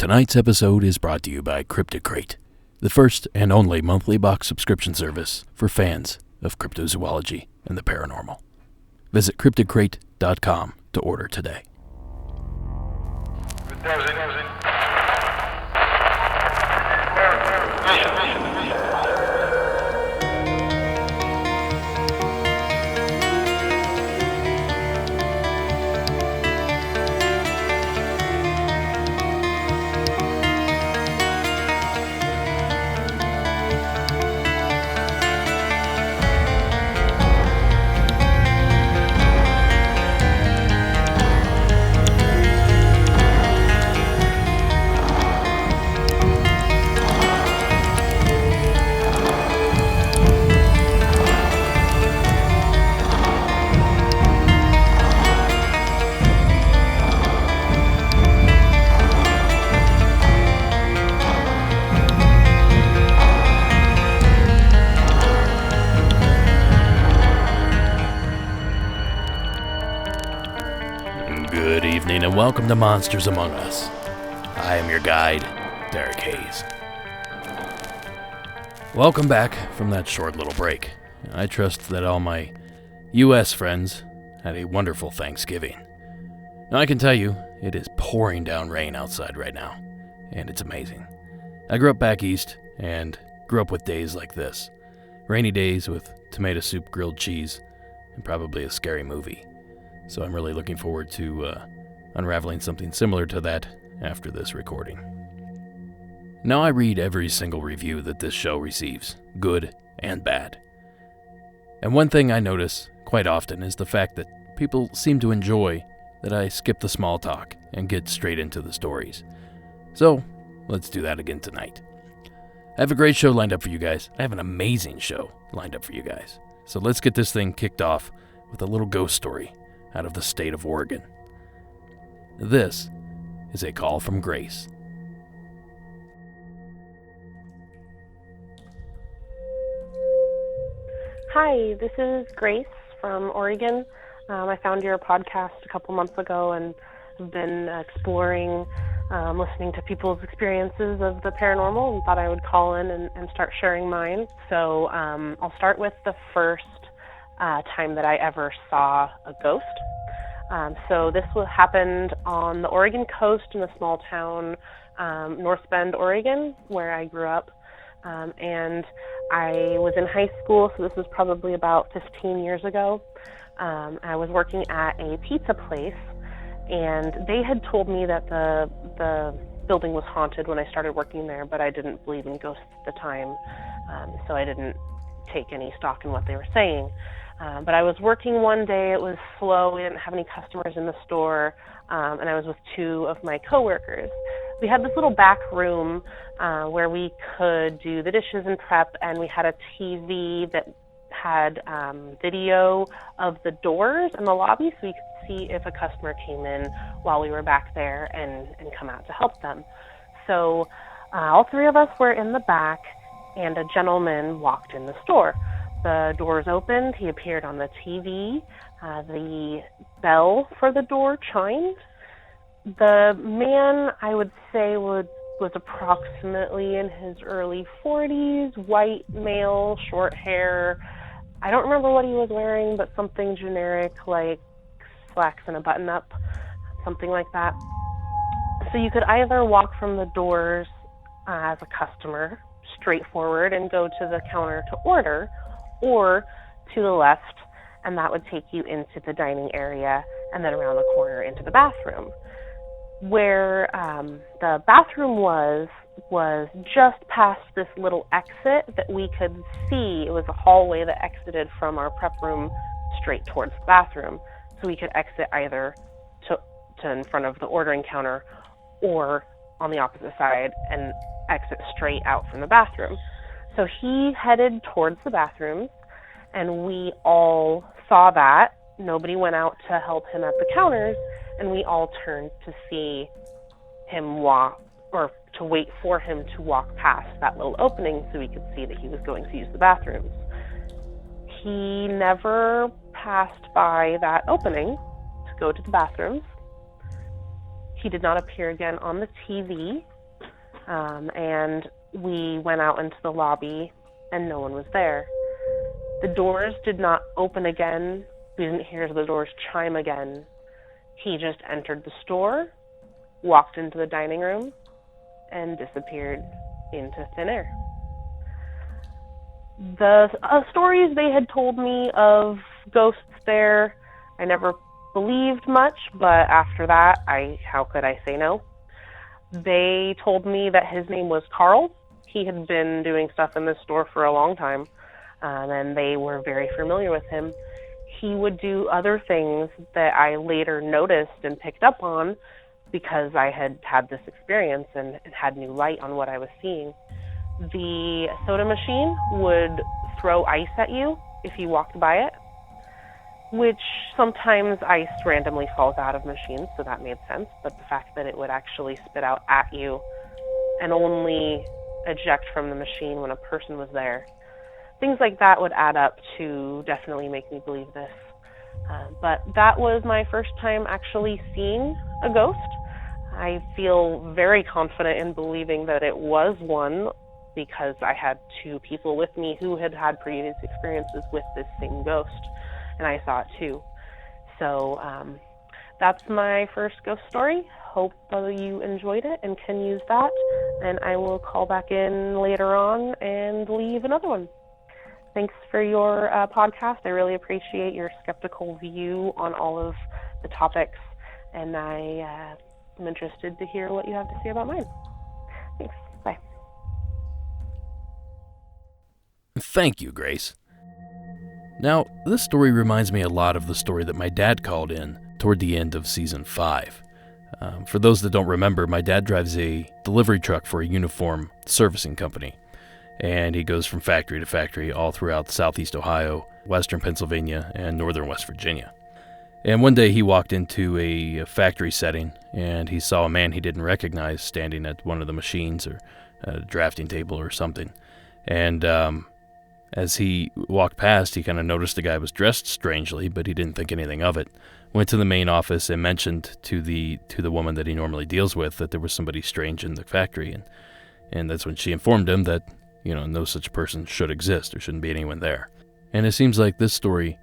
Tonight's episode is brought to you by Crate, the first and only monthly box subscription service for fans of cryptozoology and the paranormal. Visit cryptocrate.com to order today. Good evening and welcome to Monsters Among Us. I am your guide, Derek Hayes. Welcome back from that short little break. I trust that all my U.S. friends had a wonderful Thanksgiving. Now I can tell you, it is pouring down rain outside right now, and it's amazing. I grew up back east and grew up with days like this. Rainy days with tomato soup, grilled cheese, and probably a scary movie. So I'm really looking forward to unraveling something similar to that after this recording. Now I read every single review that this show receives, good and bad. And one thing I notice quite often is the fact that people seem to enjoy that I skip the small talk and get straight into the stories. So let's do that again tonight. I have a great show lined up for you guys. I have an amazing show lined up for you guys. So let's get this thing kicked off with a little ghost story out of the state of Oregon. This is a call from Grace. Hi, this is Grace from Oregon. I found your podcast a couple months ago and have been exploring, listening to people's experiences of the paranormal and thought I would call in and start sharing mine. So I'll start with the first time that I ever saw a ghost. So this happened on the Oregon coast in a small town, North Bend, Oregon, where I grew up. And I was in high school, so this was probably about 15 years ago. I was working at a pizza place, and they had told me that the building was haunted when I started working there, but I didn't believe in ghosts at the time, so I didn't take any stock in what they were saying. But I was working one day, it was slow, we didn't have any customers in the store, and I was with two of my coworkers. We had this little back room where we could do the dishes and prep, and we had a TV that had video of the doors in the lobby, so we could see if a customer came in while we were back there and come out to help them. So all three of us were in the back, and a gentleman walked in the store. The doors opened, he appeared on the TV, the bell for the door chimed. The man, I would say, was approximately in his early 40s, white male, short hair. I don't remember what he was wearing, but something generic like slacks and a button-up, something like that. So you could either walk from the doors as a customer, straight forward, and go to the counter to order, or to the left, and that would take you into the dining area and then around the corner into the bathroom. Where the bathroom was just past this little exit that we could see. It was a hallway that exited from our prep room straight towards the bathroom. So we could exit either to in front of the ordering counter or on the opposite side and exit straight out from the bathroom. So he headed towards the bathrooms, and we all saw that. Nobody went out to help him at the counters, and we all turned to see him walk, or to wait for him to walk past that little opening so we could see that he was going to use the bathrooms. He never passed by that opening to go to the bathrooms. He did not appear again on the TV, and we went out into the lobby, and no one was there. The doors did not open again. We didn't hear the doors chime again. He just entered the store, walked into the dining room, and disappeared into thin air. The stories they had told me of ghosts there, I never believed much, but after that, how could I say no? They told me that his name was Carl. He had been doing stuff in this store for a long time, and they were very familiar with him. He would do other things that I later noticed and picked up on because I had had this experience and had new light on what I was seeing. The soda machine would throw ice at you if you walked by it, which sometimes ice randomly falls out of machines, so that made sense, but the fact that it would actually spit out at you and only eject from the machine when a person was there, things like that would add up to definitely make me believe this. But that was my first time actually seeing a ghost. I feel very confident in believing that it was one because I had two people with me who had had previous experiences with this same ghost, and I saw it too. So that's my first ghost story. Hope you enjoyed it and can use that, and I will call back in later on and leave another one. Thanks for your podcast. I really appreciate your skeptical view on all of the topics, and I am interested to hear what you have to say about mine. Thanks. Bye. Thank you, Grace. Now, this story reminds me a lot of the story that my dad called in toward the end of Season 5. For those that don't remember, my dad drives a delivery truck for a uniform servicing company, and he goes from factory to factory all throughout southeast Ohio, western Pennsylvania, and northern West Virginia. And one day he walked into a factory setting, and he saw a man he didn't recognize standing at one of the machines or a drafting table or something. And as he walked past, he kind of noticed the guy was dressed strangely, but he didn't think anything of it. Went to the main office and mentioned to the woman that he normally deals with that there was somebody strange in the factory, and that's when she informed him that, no such person should exist. There shouldn't be anyone there. And it seems like this story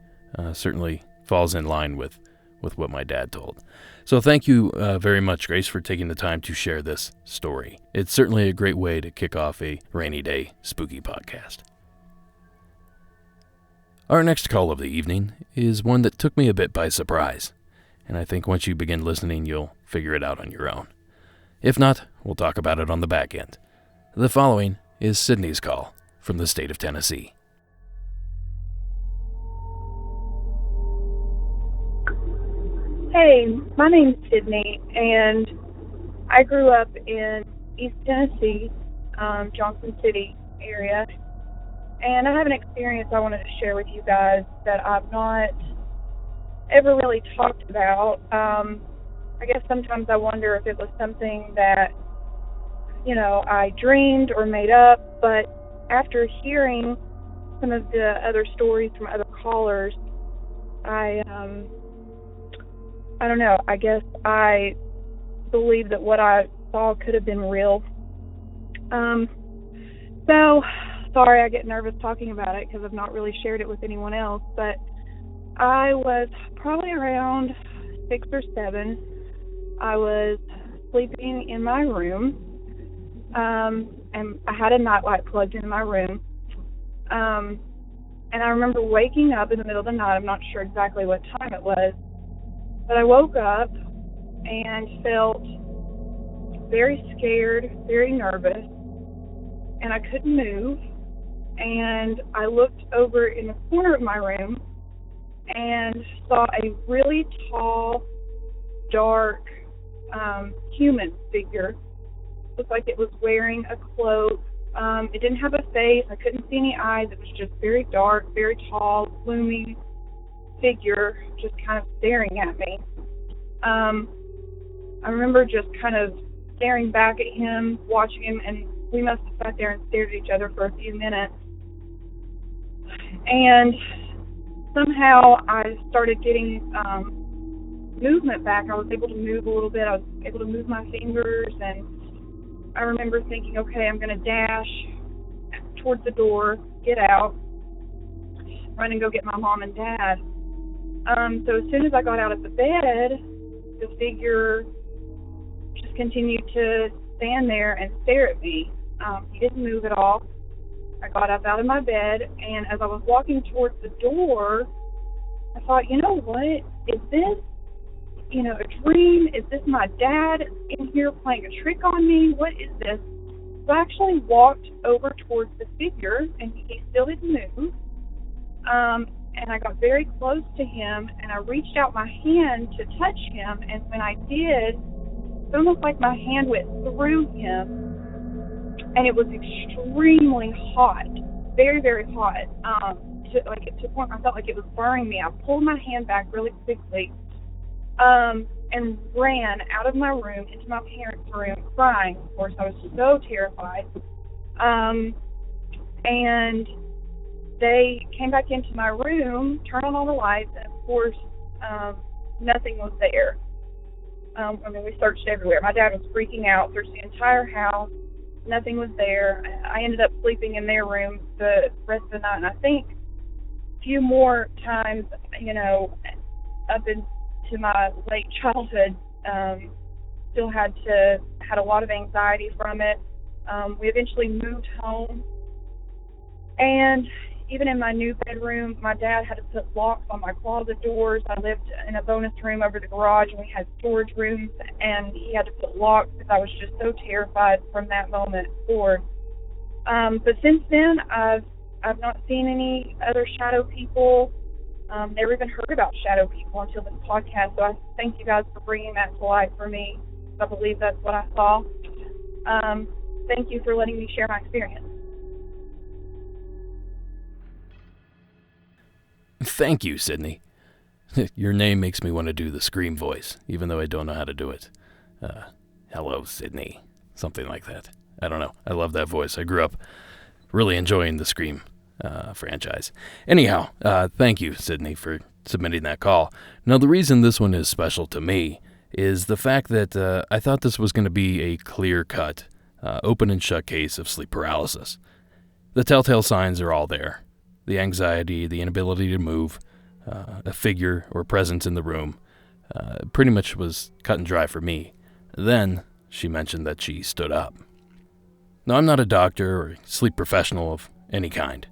certainly falls in line with what my dad told. So thank you very much, Grace, for taking the time to share this story. It's certainly a great way to kick off a rainy day spooky podcast. Our next call of the evening is one that took me a bit by surprise, and I think once you begin listening, you'll figure it out on your own. If not, we'll talk about it on the back end. The following is Sydney's call from the state of Tennessee. Hey, my name's Sydney, and I grew up in East Tennessee, Johnson City area, and I have an experience I wanted to share with you guys that I've not ever really talked about. I guess sometimes I wonder if it was something that, I dreamed or made up, but after hearing some of the other stories from other callers, I don't know, I guess I believe that what I saw could have been real. So, sorry I get nervous talking about it because I've not really shared it with anyone else, but I was probably around 6 or 7. I was sleeping in my room, and I had a nightlight plugged in my room, and I remember waking up in the middle of the night. I'm not sure exactly what time it was, but I woke up and felt very scared, very nervous, and I couldn't move. And I looked over in the corner of my room and saw a really tall, dark, human figure. Looked like it was wearing a cloak. It didn't have a face. I couldn't see any eyes. It was just very dark, very tall, looming figure just kind of staring at me. I remember just kind of staring back at him, watching him, and we must have sat there and stared at each other for a few minutes. And somehow I started getting movement back. I was able to move a little bit. I was able to move my fingers, and I remember thinking, okay, I'm going to dash towards the door, get out, run and go get my mom and dad. So as soon as I got out of the bed, the figure just continued to stand there and stare at me. He didn't move at all. I got up out of my bed, and as I was walking towards the door, I thought, you know what? Is this, a dream? Is this my dad in here playing a trick on me? What is this? So I actually walked over towards the figure, and he still didn't move. And I got very close to him, and I reached out my hand to touch him, and when I did, it's almost like my hand went through him, and it was extremely hot, very, very hot, to the point I felt like it was burning me. I pulled my hand back really quickly, and ran out of my room into my parents' room, crying. Of course, I was so terrified. And they came back into my room, turned on all the lights, and of course, nothing was there. We searched everywhere. My dad was freaking out, searched the entire house. Nothing was there. I ended up sleeping in their room the rest of the night, and I think a few more times, up into my late childhood, still had a lot of anxiety from it. We eventually moved home, and even in my new bedroom, my dad had to put locks on my closet doors. I lived in a bonus room over the garage, and we had storage rooms, and he had to put locks because I was just so terrified from that moment forward. But since then, I've not seen any other shadow people. Never even heard about shadow people until this podcast. So I thank you guys for bringing that to light for me. I believe that's what I saw. Thank you for letting me share my experience. Thank you, Sydney. Your name makes me want to do the scream voice, even though I don't know how to do it. Hello, Sydney. Something like that. I don't know. I love that voice. I grew up really enjoying the Scream franchise. Anyhow, thank you, Sydney, for submitting that call. Now, the reason this one is special to me is the fact that I thought this was going to be a clear-cut, open and shut case of sleep paralysis. The telltale signs are all there. The anxiety, the inability to move, a figure or presence in the room, pretty much was cut and dry for me. Then she mentioned that she stood up. Now, I'm not a doctor or sleep professional of any kind,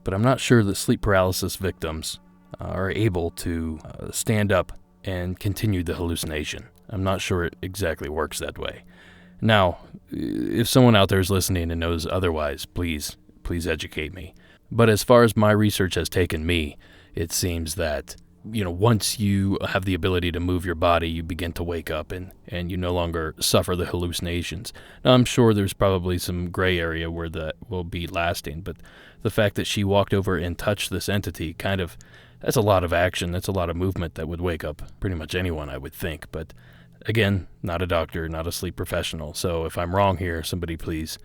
but I'm not sure that sleep paralysis victims are able to stand up and continue the hallucination. I'm not sure it exactly works that way. Now, if someone out there is listening and knows otherwise, please educate me. But as far as my research has taken me, it seems that, once you have the ability to move your body, you begin to wake up and you no longer suffer the hallucinations. Now, I'm sure there's probably some gray area where that will be lasting, but the fact that she walked over and touched this entity that's a lot of action, that's a lot of movement that would wake up pretty much anyone, I would think. But again, not a doctor, not a sleep professional, so if I'm wrong here, somebody please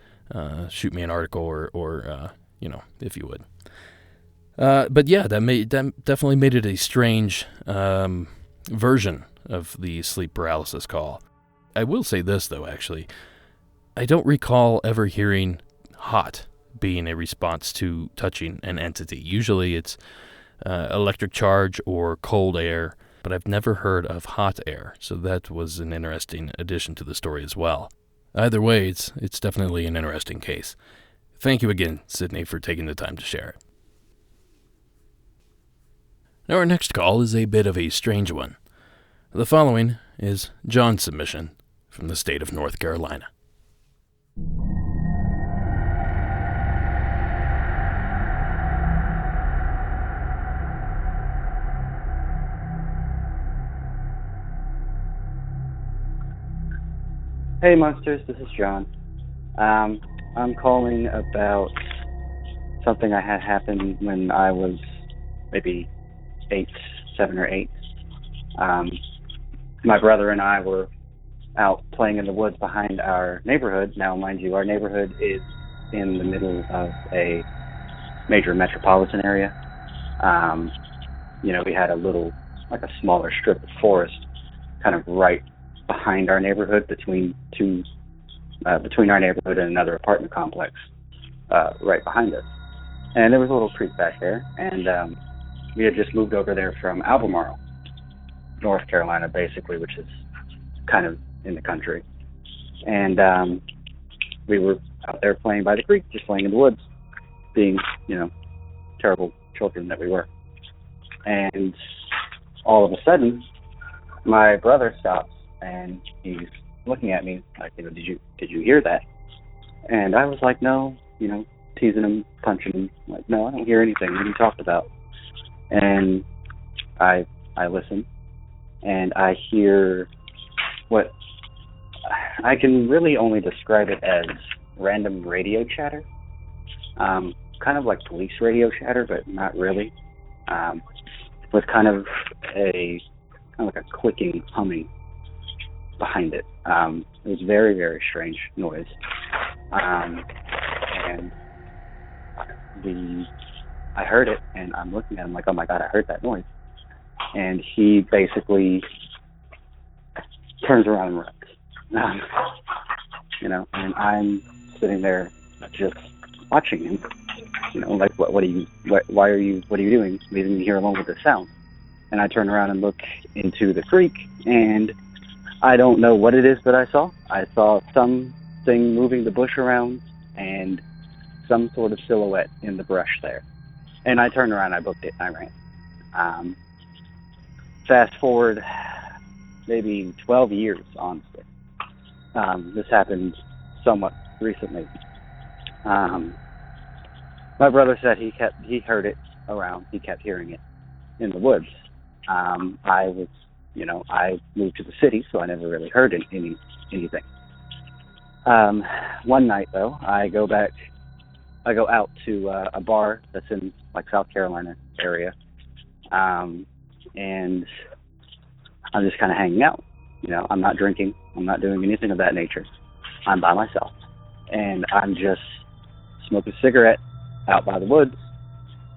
shoot me an article or if you would. But yeah, that definitely made it a strange version of the sleep paralysis call. I will say this, though, actually. I don't recall ever hearing hot being a response to touching an entity. Usually it's electric charge or cold air, but I've never heard of hot air, so that was an interesting addition to the story as well. Either way, it's definitely an interesting case. Thank you again, Sydney, for taking the time to share it. Now, our next call is a bit of a strange one. The following is John's submission from the state of North Carolina. Hey, monsters, this is John. I'm calling about something I had happen when I was maybe 7 or 8. My brother and I were out playing in the woods behind our neighborhood. Now, mind you, our neighborhood is in the middle of a major metropolitan area. We had a smaller strip of forest kind of right behind our neighborhood, between our neighborhood and another apartment complex right behind us. And there was a little creek back there, and we had just moved over there from Albemarle, North Carolina, basically, which is kind of in the country. And we were out there playing by the creek, just playing in the woods, being, terrible children that we were. And all of a sudden, my brother stops, and he's looking at me like, did you hear that? And I was like, no, teasing him, punching him, like, no, I don't hear anything. What are you talking about? And I listen, and I hear what I can really only describe it as random radio chatter, kind of like police radio chatter, but not really, with kind of like a clicking, humming behind it. It was very, very strange noise, and I heard it, and I'm looking at him like, oh my God, I heard that noise. And he basically turns around and runs. And I'm sitting there just watching him. Like, what are you doing leaving me here alone with the sound? And I turn around and look into the creek, and I don't know what it is that I saw. I saw something moving the bush around and some sort of silhouette in the brush there. And I turned around, I booked it, and I ran. Fast forward maybe 12 years, honestly. This happened somewhat recently. My brother said he heard it around. He kept hearing it in the woods. I moved to the city, so I never really heard anything. One night though, I go out to a bar that's in like South Carolina area, and I'm just kind of hanging out. I'm not drinking. I'm not doing anything of that nature. I'm by myself, and I'm just smoking a cigarette out by the woods,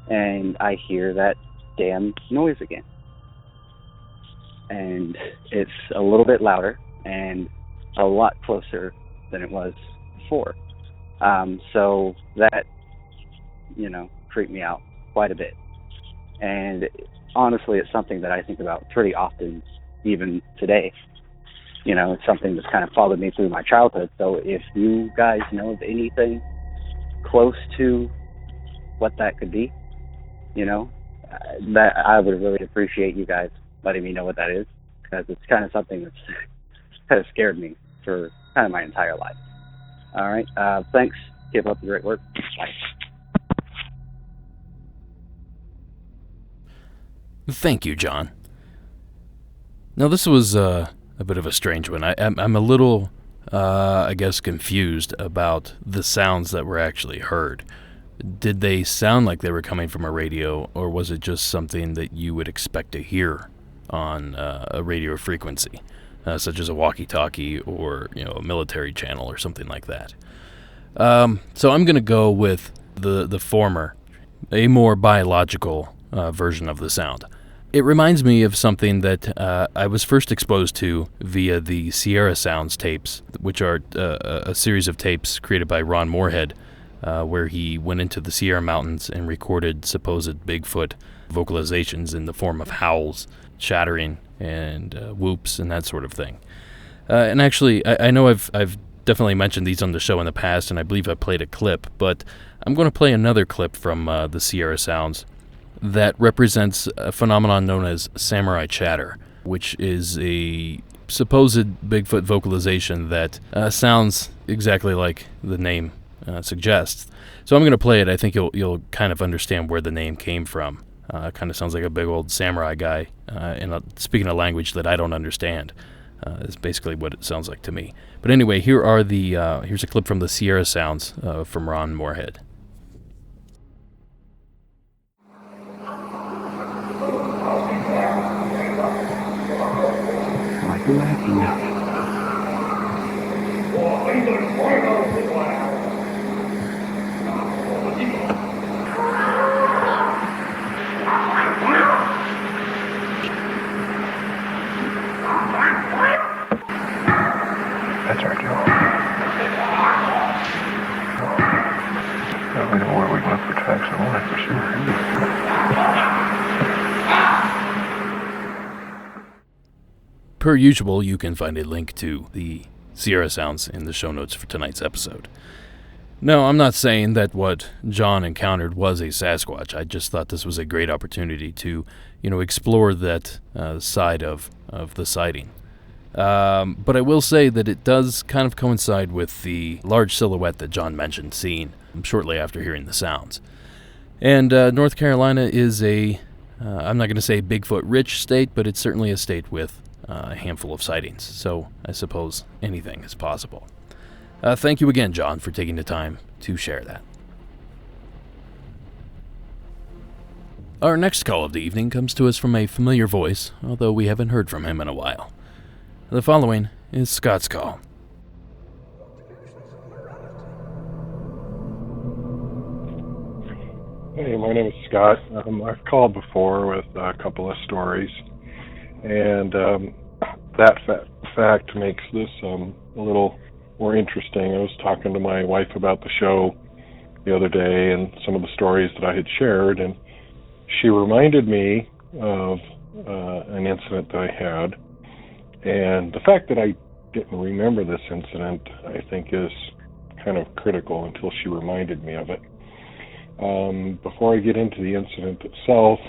and I hear that damn noise again. And it's a little bit louder and a lot closer than it was before. So that, freaked me out quite a bit. And honestly, it's something that I think about pretty often, even today. It's something that's kind of followed me through my childhood. So if you guys know of anything close to what that could be, that I would really appreciate you guys letting me know what that is, because it's kind of something that's kind of scared me for kind of my entire life. All right. Thanks. Keep up the great work. Bye. Thank you, John. Now, this was a bit of a strange one. I'm a little, confused about the sounds that were actually heard. Did they sound like they were coming from a radio, or was it just something that you would expect to hear on a radio frequency, such as a walkie-talkie or a military channel or something like that? So I'm going to go with the former, a more biological version of the sound. It reminds me of something that I was first exposed to via the Sierra Sounds tapes, which are a series of tapes created by Ron Moorhead, where he went into the Sierra Mountains and recorded supposed Bigfoot vocalizations in the form of howls, shattering, and whoops, and that sort of thing. And actually, I know I've definitely mentioned these on the show in the past, and I believe I played a clip, but I'm going to play another clip from the Sierra Sounds that represents a phenomenon known as samurai chatter, which is a supposed Bigfoot vocalization that sounds exactly like the name suggests. So I'm going to play it. I think you'll kind of understand where the name came from. Kind of sounds like a big old samurai guy speaking a language that I don't understand. Is basically what it sounds like to me. But anyway, here's a clip from the Sierra Sounds from Ron Moorhead. per usual, you can find a link to the Sierra sounds in the show notes for tonight's episode. No, I'm not saying that what John encountered was a Sasquatch. I just thought this was a great opportunity to, explore that side of the sighting. But I will say that it does kind of coincide with the large silhouette that John mentioned seeing shortly after hearing the sounds. And North Carolina is I'm not going to say Bigfoot-rich state, but it's certainly a state with a handful of sightings. So I suppose anything is possible. Thank you again, John, for taking the time to share that. Our next call of the evening comes to us from a familiar voice, although we haven't heard from him in a while. The following is Scott's call. Hey, my name is Scott. I've called before with a couple of stories, and that fact makes this a little more interesting. I was talking to my wife about the show the other day and some of the stories that I had shared, and she reminded me of an incident that I had. And the fact that I didn't remember this incident, I think, is kind of critical until she reminded me of it. Before I get into the incident itself,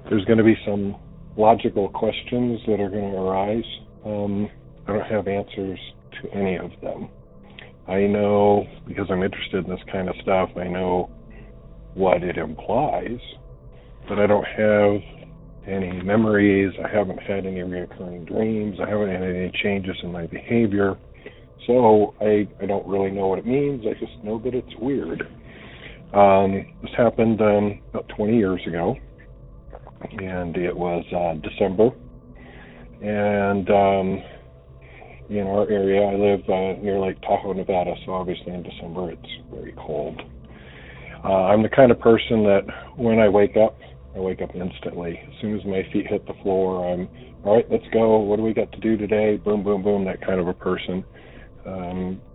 there's going to be some logical questions that are going to arise. I don't have answers to any of them. I know, because I'm interested in this kind of stuff, I know what it implies, but I don't have any memories. I haven't had any recurring dreams. I haven't had any changes in my behavior. So I don't really know what it means. I just know that it's weird. This happened about 20 years ago, and it was December. And in our area, I live near Lake Tahoe, Nevada, so obviously in December it's very cold. I'm the kind of person that when I wake up instantly. As soon as my feet hit the floor, I'm, all right, let's go. What do we got to do today? Boom, boom, boom, that kind of a person.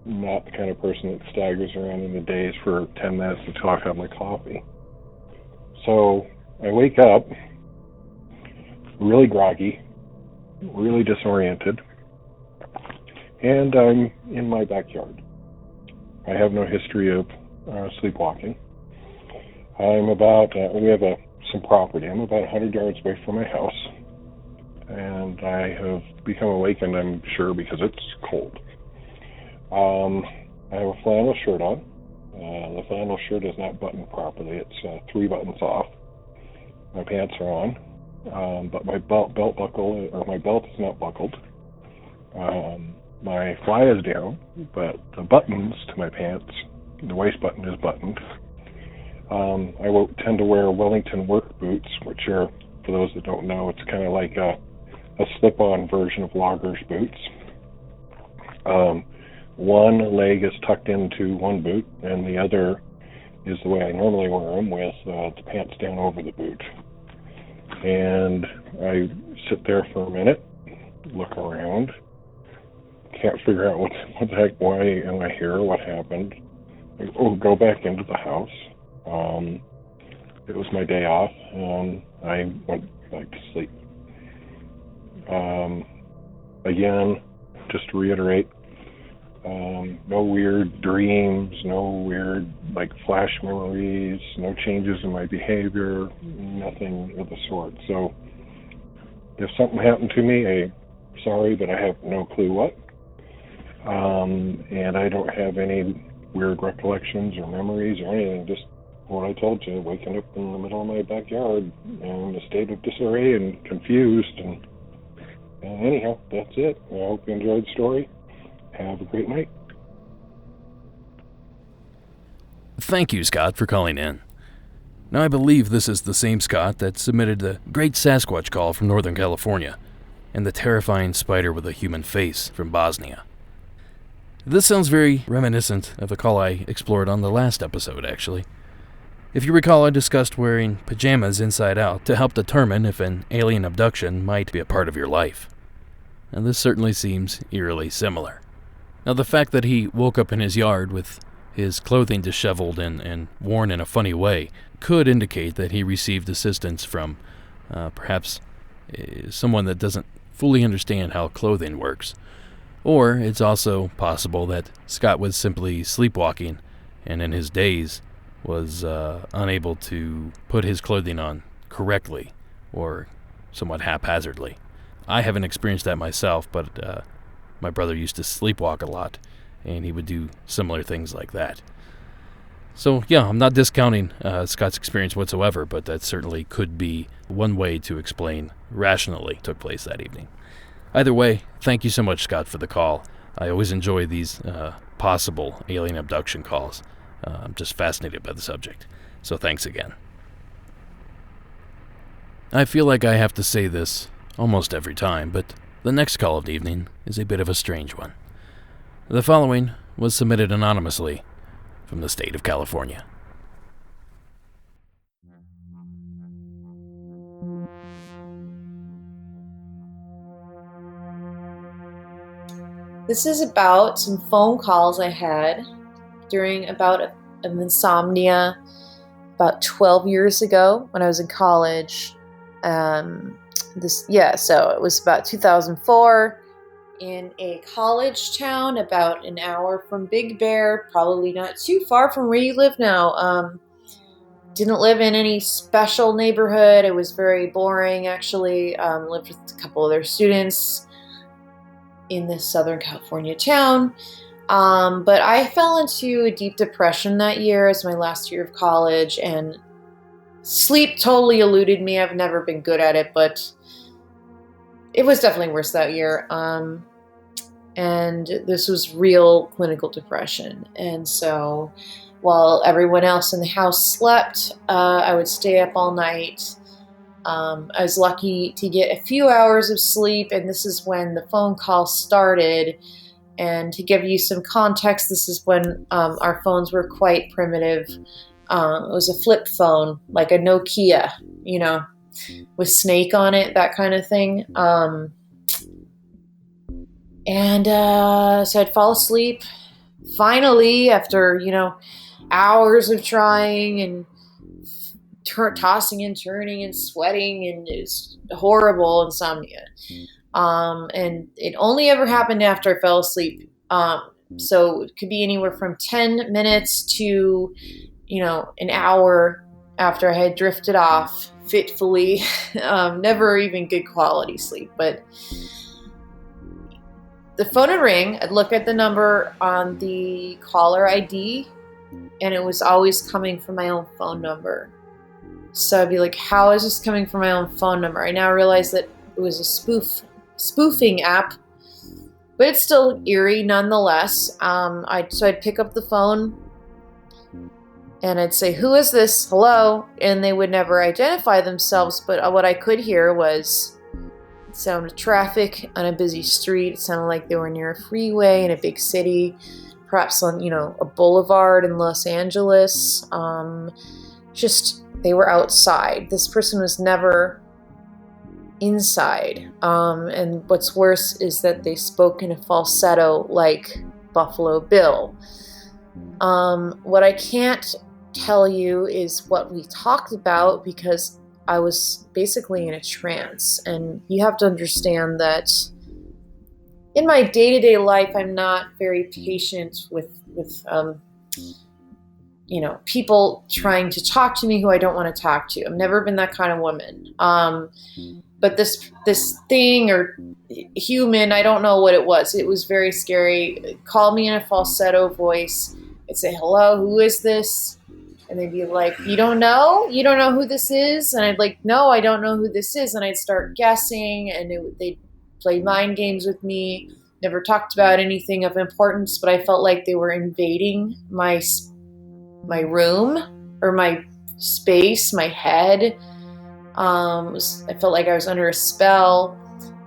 Not the kind of person that staggers around in the days for 10 minutes until I've had my coffee. So I wake up really groggy, really disoriented, and I'm in my backyard. I have no history of sleepwalking. We have some property. I'm about 100 yards away from my house, and I have become awakened, I'm sure, because it's cold. I have a flannel shirt on. The flannel shirt is not buttoned properly. It's 3 buttons off. My pants are on, but my belt is not buckled. My fly is down, but the buttons to my pants, the waist button is buttoned. I tend to wear Wellington work boots, which are, for those that don't know, it's kind of like a slip-on version of loggers boots. One leg is tucked into one boot, and the other is the way I normally wear them, with the pants down over the boot. And I sit there for a minute, look around, can't figure out what the heck, why am I here, what happened. I go back into the house. It was my day off, and I went back to sleep. Again, just to reiterate, no weird dreams, no weird flash memories, no changes in my behavior, nothing of the sort. So if something happened to me, I'm sorry, but I have no clue what. And I don't have any weird recollections or memories or anything, just what I told you, waking up in the middle of my backyard in a state of disarray and confused. And anyhow, that's it. I hope you enjoyed the story. Have a great night. Thank you, Scott, for calling in. Now, I believe this is the same Scott that submitted the Great Sasquatch Call from Northern California and the terrifying spider with a human face from Bosnia. This sounds very reminiscent of the call I explored on the last episode, actually. If you recall, I discussed wearing pajamas inside out to help determine if an alien abduction might be a part of your life. And this certainly seems eerily similar. Now, the fact that he woke up in his yard with his clothing disheveled and worn in a funny way could indicate that he received assistance from perhaps someone that doesn't fully understand how clothing works. Or it's also possible that Scott was simply sleepwalking and in his daze was unable to put his clothing on correctly or somewhat haphazardly. I haven't experienced that myself, but my brother used to sleepwalk a lot, and he would do similar things like that. So, yeah, I'm not discounting Scott's experience whatsoever, but that certainly could be one way to explain rationally what took place that evening. Either way, thank you so much, Scott, for the call. I always enjoy these possible alien abduction calls. I'm just fascinated by the subject. So thanks again. I feel like I have to say this almost every time, but the next call of the evening is a bit of a strange one. The following was submitted anonymously from the state of California. This is about some phone calls I had during about an insomnia about 12 years ago when I was in college. So it was about 2004 in a college town about an hour from Big Bear, probably not too far from where you live now. Didn't live in any special neighborhood. It was very boring, actually. Lived with a couple other students in this Southern California town. But I fell into a deep depression that year as my last year of college, and sleep totally eluded me. I've never been good at it, but it was definitely worse that year. And this was real clinical depression. And so while everyone else in the house slept, I would stay up all night. I was lucky to get a few hours of sleep, and this is when the phone call started. And to give you some context, this is when our phones were quite primitive. It was a flip phone, like a Nokia, with Snake on it, that kind of thing. So I'd fall asleep. Finally, after, hours of trying and tossing and turning and sweating, and it was horrible insomnia. And it only ever happened after I fell asleep. So it could be anywhere from 10 minutes to, an hour after I had drifted off fitfully. Never even good quality sleep, but the phone would ring. I'd look at the number on the caller ID, and it was always coming from my own phone number. So I'd be like, how is this coming from my own phone number? I now realize that it was a spoofing app, but it's still eerie nonetheless. So I'd pick up the phone and I'd say, who is this? Hello? And they would never identify themselves, but what I could hear was the sound of traffic on a busy street. It sounded like they were near a freeway in a big city, perhaps on, a boulevard in Los Angeles. They were outside. This person was never inside. And what's worse is that they spoke in a falsetto like Buffalo Bill. What I can't tell you is what we talked about, because I was basically in a trance. And you have to understand that in my day-to-day life, I'm not very patient with people trying to talk to me who I don't want to talk to. I've never been that kind of woman. But this thing or human, I don't know what it was. It was very scary. It called me in a falsetto voice. It'd say, hello, who is this? And they'd be like, you don't know? You don't know who this is? And I'd like, no, I don't know who this is. And I'd start guessing, and they'd play mind games with me. Never talked about anything of importance, but I felt like they were invading my room or my space, my head. I felt like I was under a spell.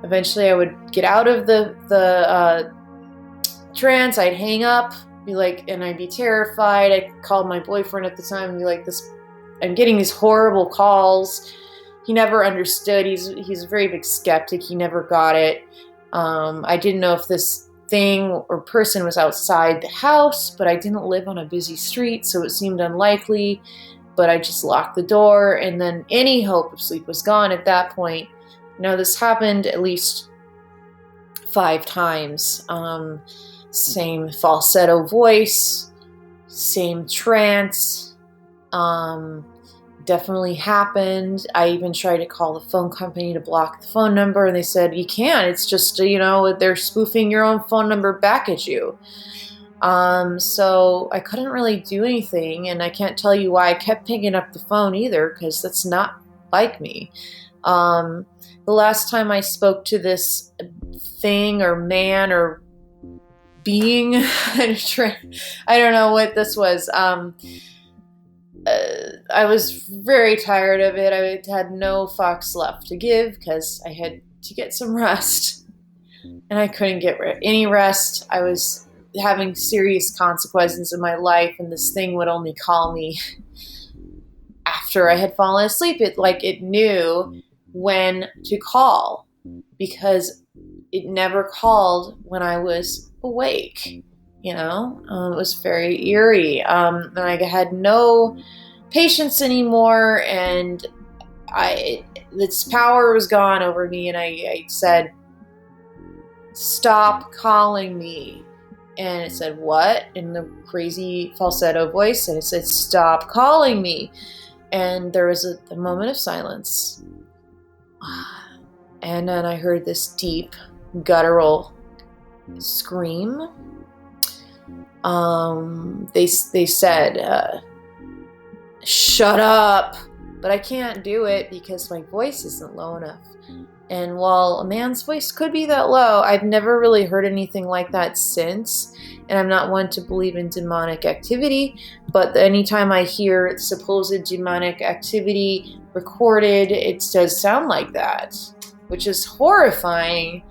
Eventually I would get out of the trance. I'd hang up, and I'd be terrified. I'd call my boyfriend at the time and be like, I'm getting these horrible calls. He never understood. He's a very big skeptic. He never got it. I didn't know if this thing or person was outside the house, but I didn't live on a busy street, so it seemed unlikely. But I just locked the door, and then any hope of sleep was gone at that point. This happened at least 5 times. Same falsetto voice, same trance. Definitely happened. I even tried to call the phone company to block the phone number, and they said, you can't. It's just, they're spoofing your own phone number back at you. So I couldn't really do anything, and I can't tell you why I kept picking up the phone either, because that's not like me. The last time I spoke to this thing or man or being, I don't know what this was. I was very tired of it. I had no fucks left to give because I had to get some rest, and I couldn't get any rest. I was having serious consequences in my life, and this thing would only call me after I had fallen asleep. It knew when to call, because it never called when I was awake. It was very eerie. And I had no patience anymore, and its power was gone over me, and I said, stop calling me. And it said, what? In the crazy falsetto voice, and it said, stop calling me. And there was a moment of silence. And then I heard this deep, guttural scream. They said, shut up, but I can't do it because my voice isn't low enough. And while a man's voice could be that low, I've never really heard anything like that since. And I'm not one to believe in demonic activity, but anytime I hear supposed demonic activity recorded, it does sound like that, which is horrifying.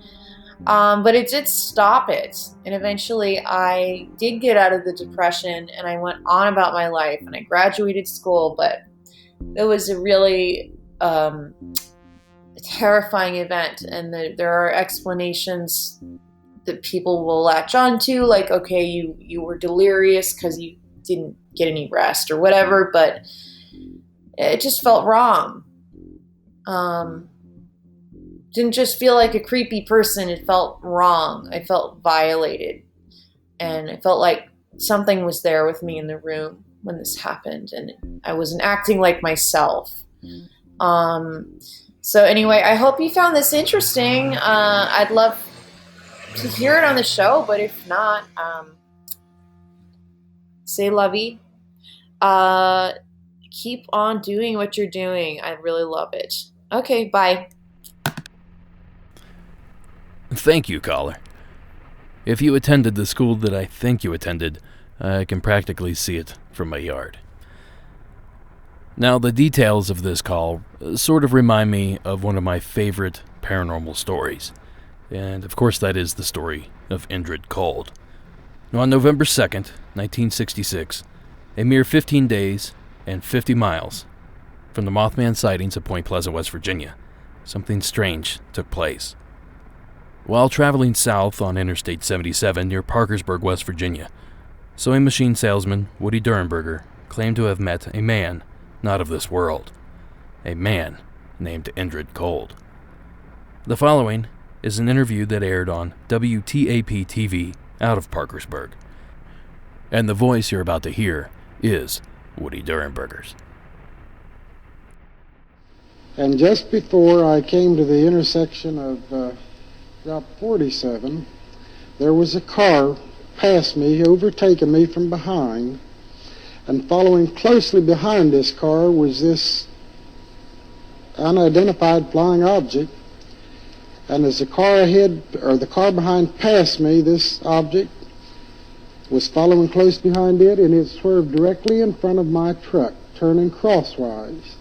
But it did stop it. And eventually I did get out of the depression, and I went on about my life, and I graduated school. But it was a really a terrifying event. And there are explanations that people will latch onto, like, okay, you were delirious because you didn't get any rest or whatever. But it just felt wrong. Didn't just feel like a creepy person. It felt wrong. I felt violated. And I felt like something was there with me in the room when this happened. And I wasn't acting like myself. So anyway, I hope you found this interesting. I'd love to hear it on the show, but if not, say la vie. Keep on doing what you're doing. I really love it. Okay, bye. Thank you, caller. If you attended the school that I think you attended, I can practically see it from my yard. Now, the details of this call sort of remind me of one of my favorite paranormal stories. And, of course, that is the story of Indrid Cold. Now, on November 2nd, 1966, a mere 15 days and 50 miles from the Mothman sightings of Point Pleasant, West Virginia, something strange took place. While traveling south on Interstate 77 near Parkersburg, West Virginia, sewing machine salesman Woody Durenberger claimed to have met a man not of this world, a man named Indrid Cold. The following is an interview that aired on WTAP-TV out of Parkersburg, and the voice you're about to hear is Woody Durenberger's. And just before I came to the intersection of Route 47, there was a car past me, overtaking me from behind, and following closely behind this car was this unidentified flying object. And as the car ahead, or the car behind passed me, this object was following close behind it, and it swerved directly in front of my truck, turning crosswise.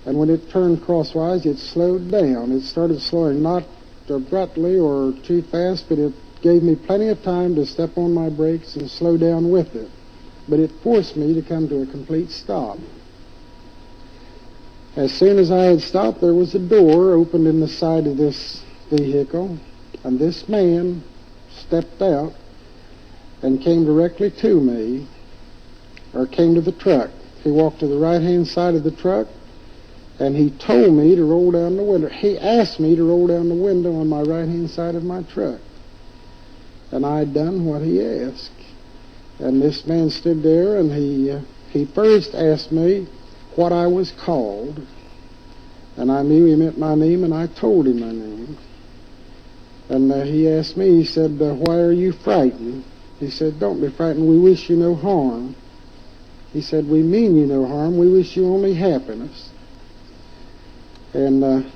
And when it turned crosswise, it slowed down. It started slowing, not abruptly or too fast, but it gave me plenty of time to step on my brakes and slow down with it. But it forced me to come to a complete stop. As soon as I had stopped, there was a door opened in the side of this vehicle, and this man stepped out and came directly to me, or came to the truck. He walked to the right-hand side of the truck, And he told me to roll down the window. He asked me to roll down the window on my right-hand side of my truck. And I'd done what he asked. And this man stood there, and he first asked me what I was called. And I knew he meant my name, and I told him my name. And he asked me, he said, why are you frightened? He said, don't be frightened, we wish you no harm. He said, we mean you no harm, we wish you only happiness. And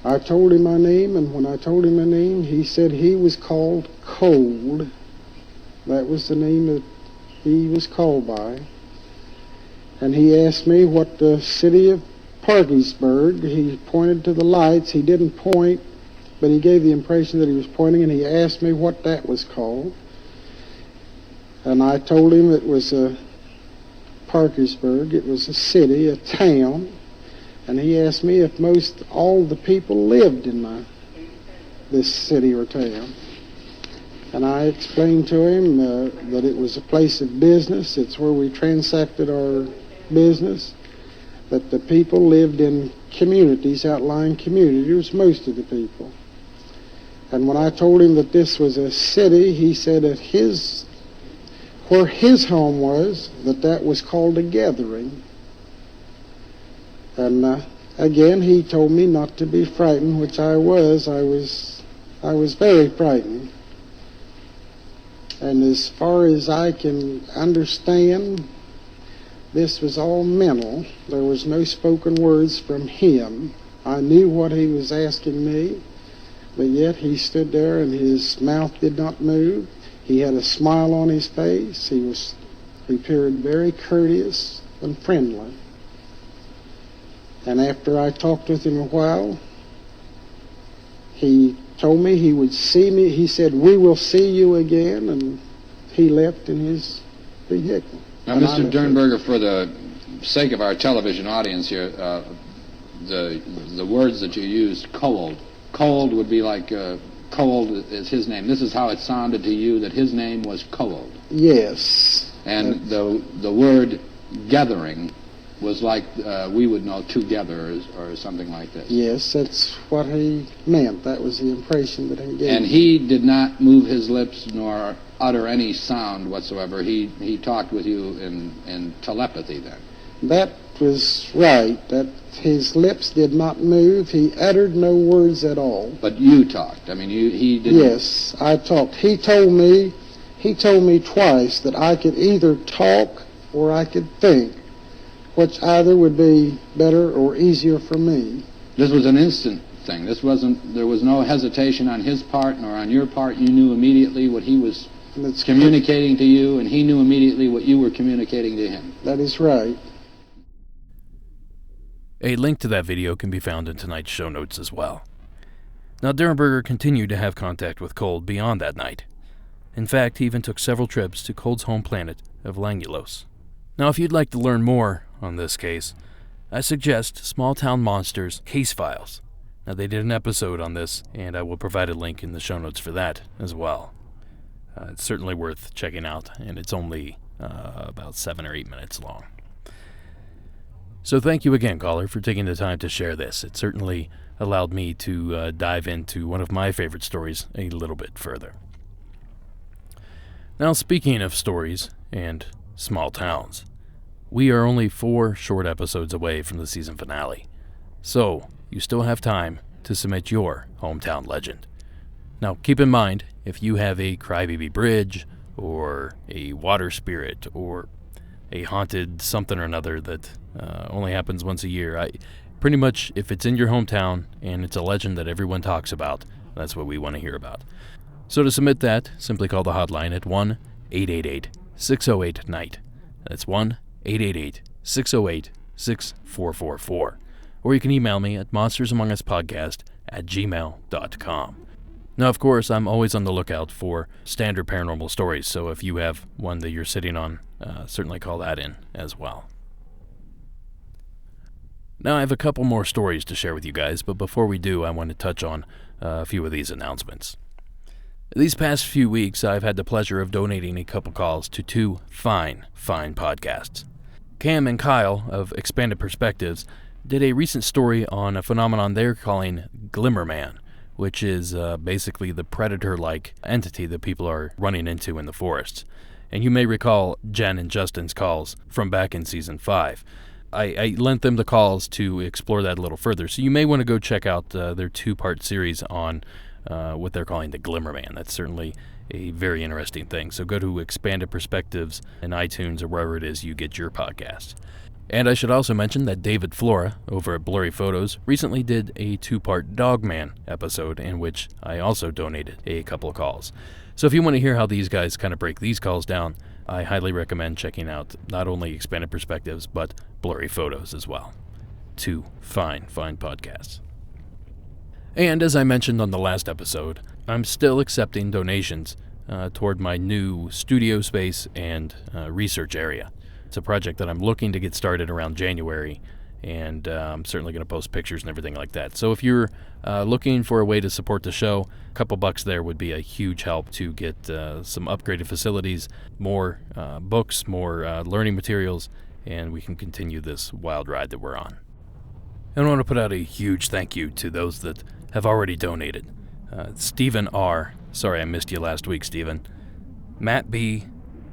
I told him my name, and when I told him my name, he said he was called Cold. That was the name that he was called by. And he asked me what the city of Parkersburg, he pointed to the lights. He didn't point, but he gave the impression that he was pointing, and he asked me what that was called. And I told him it was Parkersburg. It was a city, a town. And he asked me if most all the people lived in this city or town. And I explained to him that it was a place of business. It's where we transacted our business. That the people lived in communities, outlying communities, most of the people. And when I told him that this was a city, he said that where his home was, that was called a gathering. And again, he told me not to be frightened, which I was. I was very frightened. And as far as I can understand, this was all mental. There was no spoken words from him. I knew what he was asking me, but yet he stood there and his mouth did not move. He had a smile on his face. He appeared very courteous and friendly. And after I talked with him a while, he told me he would see me. He said, we will see you again, and he left in his vehicle. Now, Mr. Dernberger, for the sake of our television audience here, the words that you used, cold would be like Cold is his name. This is how it sounded to you, that his name was Cold. Yes. And the word gathering was like we would know together or something like this. Yes, that's what he meant. That was the impression that he gave. And he did not move his lips nor utter any sound whatsoever. He talked with you in telepathy then. That was right. That his lips did not move. He uttered no words at all. But you talked. I mean, he didn't. Yes, I talked. He told me twice that I could either talk or I could think, which either would be better or easier for me. This was an instant thing. There was no hesitation on his part nor on your part. You knew immediately what he was communicating to you, and he knew immediately what you were communicating to him. That is right. A link to that video can be found in tonight's show notes as well. Now, Derenberger continued to have contact with Cold beyond that night. In fact, he even took several trips to Cold's home planet of Langulos. Now, if you'd like to learn more on this case, I suggest Small Town Monsters Case Files. Now, they did an episode on this, and I will provide a link in the show notes for that as well. It's certainly worth checking out, and it's only about 7 or 8 minutes long. So thank you again, caller, for taking the time to share this. It certainly allowed me to dive into one of my favorite stories a little bit further. Now, speaking of stories and small towns, we are only 4 short episodes away from the season finale, so you still have time to submit your hometown legend. Now, keep in mind, if you have a crybaby bridge, or a water spirit, or a haunted something or another that only happens once a year, pretty much, if it's in your hometown and it's a legend that everyone talks about, that's what we want to hear about. So to submit that, simply call the hotline at 1-888-608-NIGHT. That's 1-888-608-6444. Or you can email me at monstersamonguspodcast@gmail.com. Now, of course, I'm always on the lookout for standard paranormal stories, so if you have one that you're sitting on, certainly call that in as well. Now, I have a couple more stories to share with you guys, but before we do, I want to touch on a few of these announcements. These past few weeks, I've had the pleasure of donating a couple calls to 2 fine podcasts. Cam and Kyle of Expanded Perspectives did a recent story on a phenomenon they're calling Glimmerman, which is basically the predator-like entity that people are running into in the forests. And you may recall Jen and Justin's calls from back in Season 5. I lent them the calls to explore that a little further, so you may want to go check out their 2-part series on what they're calling the Glimmerman. That's certainly a very interesting thing. So go to Expanded Perspectives in iTunes or wherever it is you get your podcast. And I should also mention that David Flora, over at Blurry Photos, recently did a 2-part Dogman episode in which I also donated a couple of calls. So if you want to hear how these guys kind of break these calls down, I highly recommend checking out not only Expanded Perspectives, but Blurry Photos as well. 2 fine podcasts. And as I mentioned on the last episode, I'm still accepting donations toward my new studio space and research area. It's a project that I'm looking to get started around January, and I'm certainly going to post pictures and everything like that. So if you're looking for a way to support the show, a couple bucks there would be a huge help to get some upgraded facilities, more books, more learning materials, and we can continue this wild ride that we're on. And I want to put out a huge thank you to those that have already donated. Stephen R. Sorry I missed you last week, Stephen. Matt B.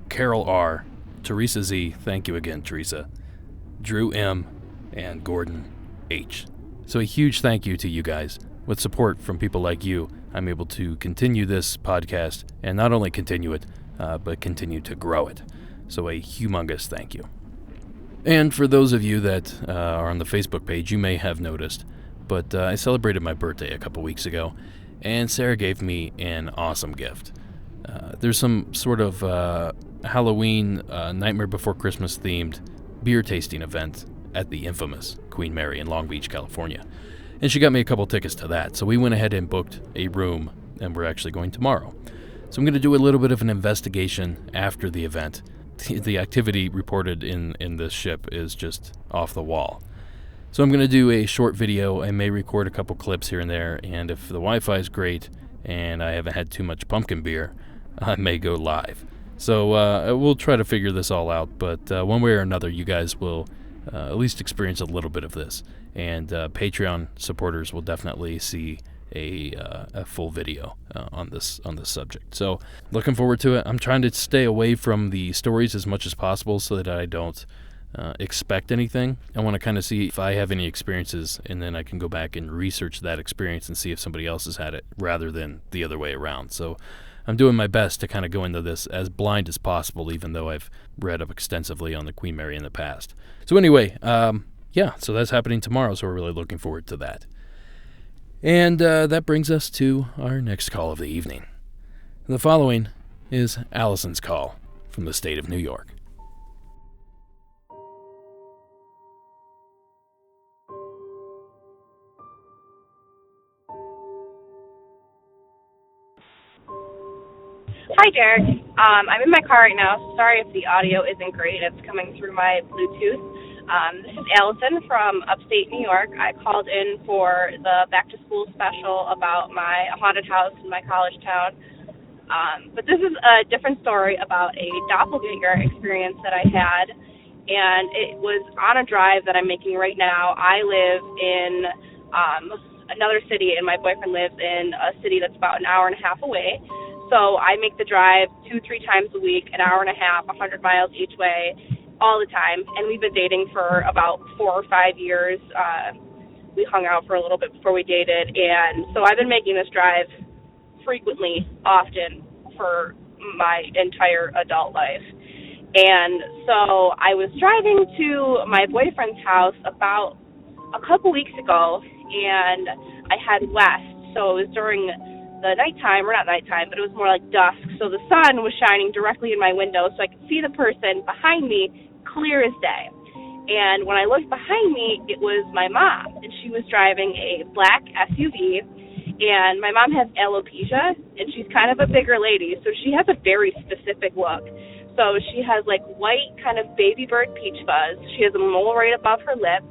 Carol R. Teresa Z. Thank you again, Teresa. Drew M. and Gordon H. So a huge thank you to you guys. With support from people like you, I'm able to continue this podcast, and not only continue it, but continue to grow it. So a humongous thank you. And for those of you that are on the Facebook page, you may have noticed, but I celebrated my birthday a couple weeks ago, and Sarah gave me an awesome gift. There's some sort of Halloween, Nightmare Before Christmas themed beer tasting event at the infamous Queen Mary in Long Beach, California. And she got me a couple tickets to that, so we went ahead and booked a room, and we're actually going tomorrow. So I'm going to do a little bit of an investigation after the event. The activity reported in this ship is just off the wall. So I'm going to do a short video. I may record a couple clips here and there, and if the Wi-Fi is great and I haven't had too much pumpkin beer, I may go live. So we'll try to figure this all out, but one way or another, you guys will at least experience a little bit of this, and Patreon supporters will definitely see a full video on this subject. So looking forward to it. I'm trying to stay away from the stories as much as possible so that I don't expect anything. I want to kind of see if I have any experiences, and then I can go back and research that experience and see if somebody else has had it rather than the other way around. So I'm doing my best to kind of go into this as blind as possible, even though I've read up extensively on the Queen Mary in the past. So anyway, so that's happening tomorrow, so we're really looking forward to that. And that brings us to our next call of the evening. The following is Allison's call from the state of New York. Hi, Derek. I'm in my car right now. Sorry if the audio isn't great. It's coming through my Bluetooth. This is Allison from upstate New York. I called in for the back-to-school special about my haunted house in my college town. But this is a different story about a doppelganger experience that I had, and it was on a drive that I'm making right now. I live in another city, and my boyfriend lives in a city that's about an hour and a half away. So I make the drive 2-3 times a week, an hour and a half, 100 miles each way, all the time. And we've been dating for about 4 or 5 years. We hung out for a little bit before we dated. And so I've been making this drive frequently, often, for my entire adult life. And so I was driving to my boyfriend's house about a couple weeks ago, and I had west. So it was during the nighttime, or not nighttime, but it was more like dusk, so the sun was shining directly in my window, so I could see the person behind me clear as day. And when I looked behind me, it was my mom, and she was driving a black SUV, and my mom has alopecia, and she's kind of a bigger lady, so she has a very specific look. So she has like white kind of baby bird peach fuzz, she has a mole right above her lip,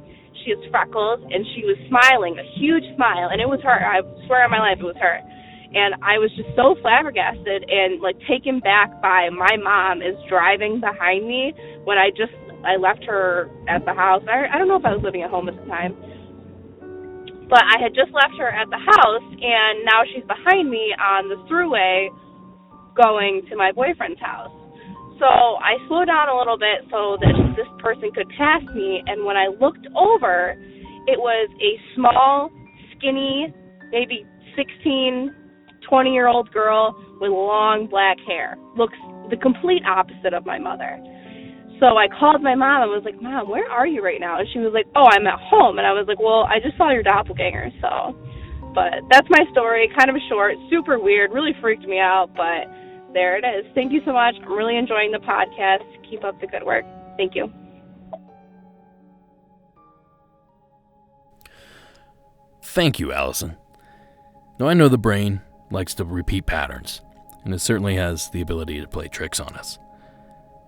she has freckles, and she was smiling, a huge smile, and it was her. I swear on my life it was her. And I was just so flabbergasted and like taken back by my mom is driving behind me when I just I left her at the house. I don't know if I was living at home at the time, but I had just left her at the house, and now she's behind me on the thruway going to my boyfriend's house. So I slowed down a little bit so that this person could pass me, and when I looked over, it was a small, skinny, maybe 16, 20-year-old girl with long black hair. Looks the complete opposite of my mother. So I called my mom and was like, Mom, where are you right now? And she was like, oh, I'm at home. And I was like, well, I just saw your doppelganger. So, but that's my story, kind of short, super weird, really freaked me out, but there it is. Thank you so much. I'm really enjoying the podcast. Keep up the good work. Thank you. Thank you, Allison. Now, I know the brain likes to repeat patterns, and it certainly has the ability to play tricks on us.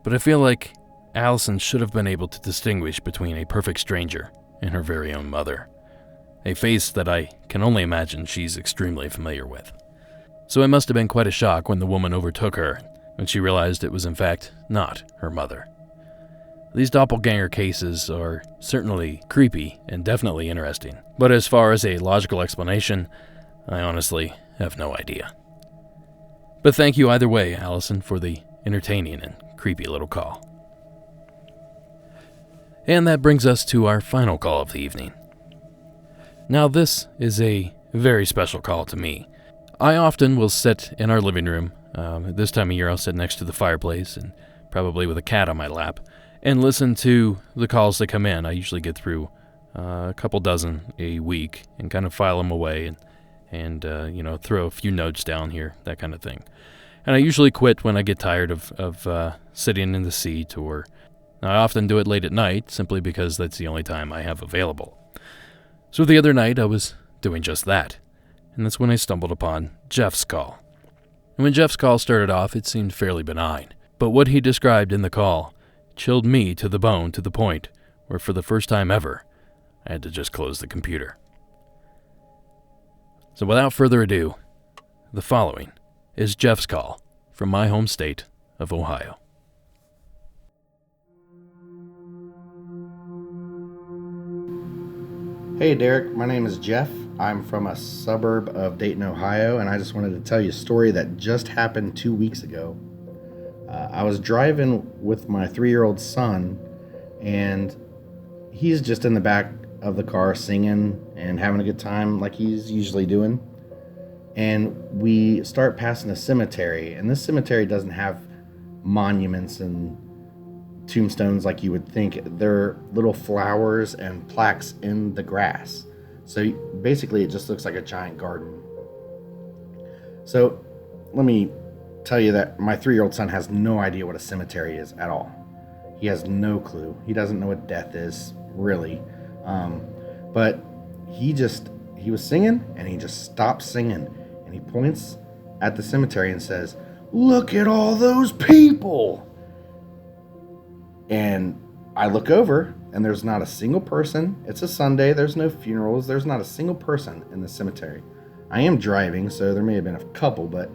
But I feel like Allison should have been able to distinguish between a perfect stranger and her very own mother, a face that I can only imagine she's extremely familiar with. So it must have been quite a shock when the woman overtook her when she realized it was in fact not her mother. These doppelganger cases are certainly creepy and definitely interesting, but as far as a logical explanation, I honestly have no idea. But thank you either way, Allison, for the entertaining and creepy little call. And that brings us to our final call of the evening. Now this is a very special call to me. I often will sit in our living room. At this time of year, I'll sit next to the fireplace and probably with a cat on my lap and listen to the calls that come in. I usually get through a couple dozen a week and kind of file them away and throw a few notes down here, that kind of thing. And I usually quit when I get tired of sitting in the seat, or I often do it late at night simply because that's the only time I have available. So the other night I was doing just that. And that's when I stumbled upon Jeff's call. And when Jeff's call started off, it seemed fairly benign. But what he described in the call chilled me to the bone, to the point where for the first time ever, I had to just close the computer. So without further ado, the following is Jeff's call from my home state of Ohio. Hey Derek, my name is Jeff. I'm from a suburb of Dayton, Ohio, and I just wanted to tell you a story that just happened 2 weeks ago. I was driving with my 3-year-old son, and he's just in the back of the car singing and having a good time like he's usually doing. And we start passing a cemetery, and this cemetery doesn't have monuments and tombstones like you would think. They're little flowers and plaques in the grass. So basically it just looks like a giant garden. So let me tell you that my 3-year-old son has no idea what a cemetery is at all. He has no clue. He doesn't know what death is, really. But he was singing, and he just stopped singing, and he points at the cemetery and says, "Look at all those people!" And I look over, and there's not a single person. It's a Sunday. There's no funerals. There's not a single person in the cemetery. I am driving, so there may have been a couple, but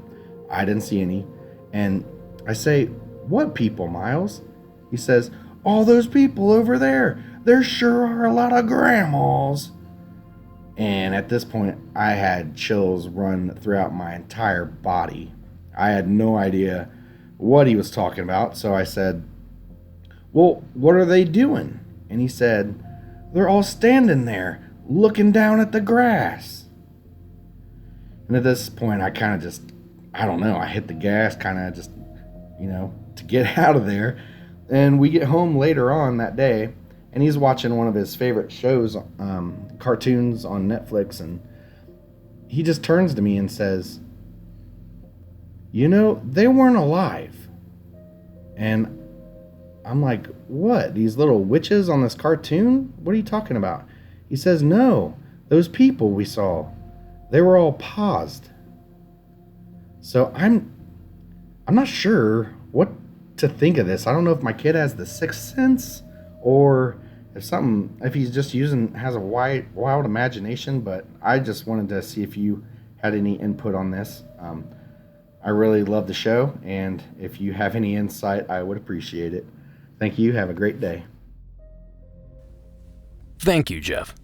I didn't see any. And I say, "What people, Miles?" He says, "All those people over there. There sure are a lot of grandmas." And at this point, I had chills run throughout my entire body. I had no idea what he was talking about, so I said, "Well, what are they doing?" And he said, "They're all standing there, looking down at the grass." And at this point, I kind of just, I don't know, I hit the gas, kind of just, to get out of there. And we get home later on that day, and he's watching one of his favorite shows, cartoons on Netflix, and he just turns to me and says, "They weren't alive." And I'm like, "What? These little witches on this cartoon? What are you talking about?" He says, "No, those people we saw, they were all paused." So I'm not sure what to think of this. I don't know if my kid has the sixth sense, or if he's just has a wild imagination, but I just wanted to see if you had any input on this. I really love the show, and if you have any insight, I would appreciate it. Thank you. Have a great day. Thank you, Jeff.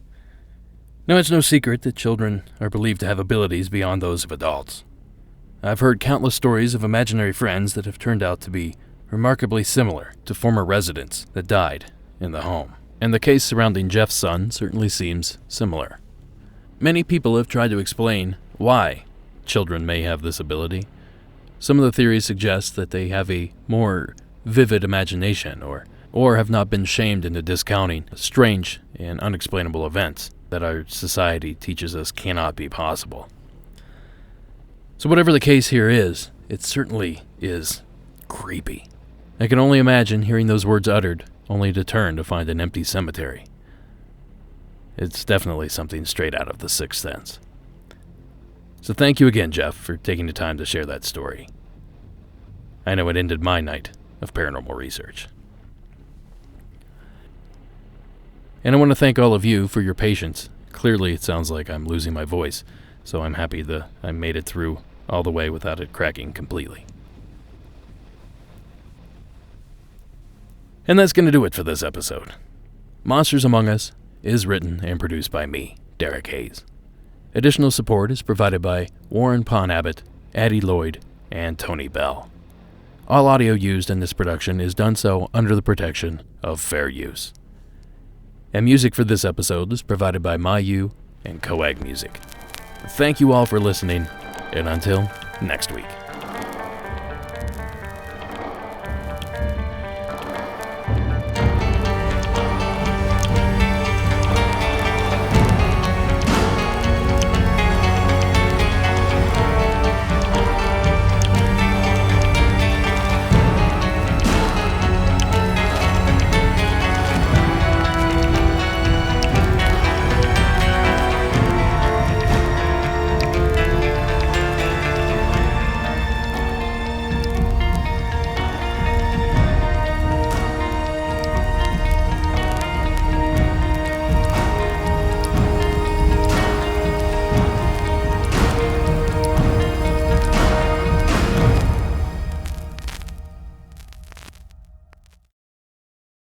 Now, it's no secret that children are believed to have abilities beyond those of adults. I've heard countless stories of imaginary friends that have turned out to be remarkably similar to former residents that died in the home. And the case surrounding Jeff's son certainly seems similar. Many people have tried to explain why children may have this ability. Some of the theories suggest that they have a more vivid imagination or have not been shamed into discounting strange and unexplainable events that our society teaches us cannot be possible. So whatever the case here is, it certainly is creepy. I can only imagine hearing those words uttered, only to turn to find an empty cemetery. It's definitely something straight out of The Sixth Sense. So thank you again, Jeff, for taking the time to share that story. I know it ended my night of paranormal research. And I want to thank all of you for your patience. Clearly, it sounds like I'm losing my voice, so I'm happy that I made it through all the way without it cracking completely. And that's going to do it for this episode. Monsters Among Us is written and produced by me, Derek Hayes. Additional support is provided by Warren Pon Abbott, Addie Lloyd, and Tony Bell. All audio used in this production is done so under the protection of fair use. And music for this episode is provided by Mayu and Coag Music. Thank you all for listening, and until next week.